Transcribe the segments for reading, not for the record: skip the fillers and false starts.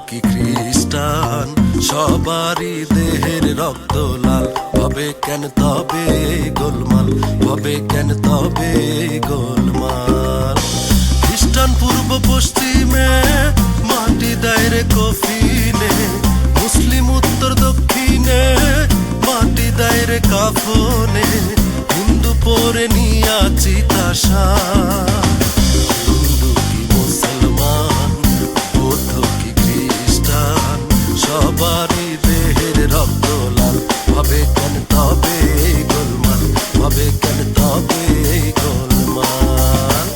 কি খ্রিস্টান, সবারই দেহের রক্ত লাল। হবে কেন তবে গোলমাল, হবে কেন তবে গোলমাল। খ্রিস্টান পূর্ব পশ্চিমে মাটি দেয় রে কফিনে, মুসলিম উত্তর দক্ষিণে মাটি দেয় রে কাফনে। হিন্দু পরে নিয়াছি তাসা, হিন্দু কি মুসলমান, বৌদ্ধ কি খ্রিস্টান, সবারই দেহের রক্ত লাল। হবে কেন তবে গোলমাল, হবে কেন তবে গোলমাল।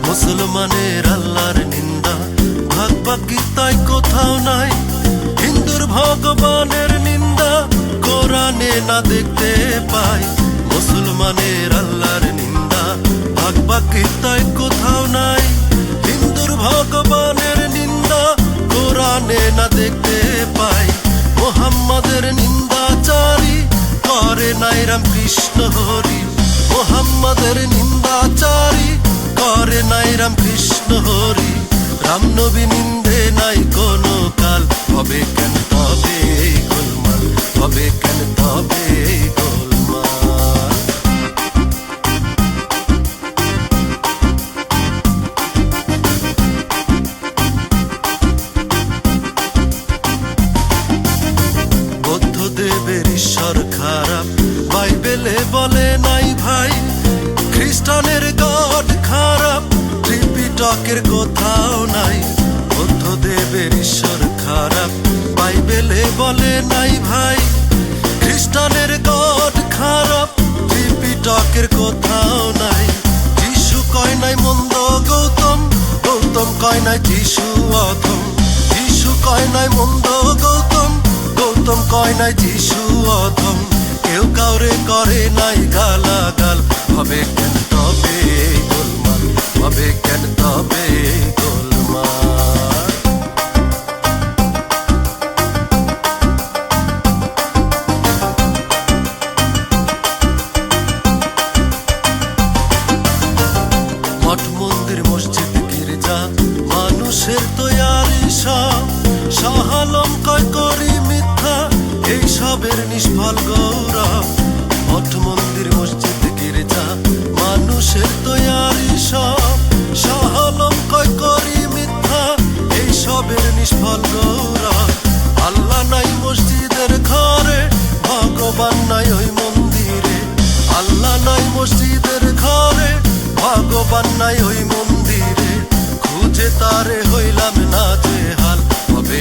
মুসলমানের আল্লাহর নিন্দা ভাগ গীতায় কোথাও নাই, হিন্দুর ভগবানের নিন্দা কোরআনে না দেখতে পাই। মুসলমানের আল্লাহর নিন্দা ভাগ গীতায় কোথাও নাই, হিন্দুর ভগবানের নিন্দা কোরআনে না দেখতে পাই। মোহাম্মদের নিন্দাচারী করে নাই রামকৃষ্ণ হরি, মোহাম্মদের নিন্দাচারী করে নাই রামকৃষ্ণ হরি। রামনবী নিন্দে নাই কোনো কাল, হবে কেন তবে গোলমাল, হবে কেন তবে গোলমাল। বৌদ্ধদেবের ঈশ্বর খারাপ, বাইবেলে বলে নাই ভাই। খ্রিস্টানের গড খারাপ, ত্রিপিটকের কোথাও নাই। বৌদ্ধদেবের ঈশ্বর খারাপ, বাইবেলে বলে নাই ভাই। খ্রিস্টানের গড খারাপ, ত্রিপিটকের কোথাও নাই। যিশু কয় নাই মন্দ গৌতম, গৌতম কয় নাই যিশু অধম। যিশু কয় নাই মন্দ গৌতম, গৌতম কয় নাই যিশু অধম। কেউ কাউরে করে নাই গালাগাল, হবে কেন তবে গোলমাল, হবে কেন তবে গোলমাল। মঠ মন্দির মসজিদ গির্জা মানুষের তৈয়ারি সব, শাহ আলম কয় করি মিথ্যা, এই সবের নিষ্ফল গৌরব। মঠ মন্দির মসজিদ গির্জা মানুষের তৈয়ারি সব, শাহ আলম কয় করি মিথ্যা, এই সবের নিষ্ফল গৌরব। আল্লাহ নাই মসজিদের ঘরে, ভগবান নাই ওই মন্দিরে। আল্লাহ নাই মসজিদের ঘরে, ভগবান নাই ওই মন্দিরে। খুঁজে তারে হইলাম না যে হাল, হবে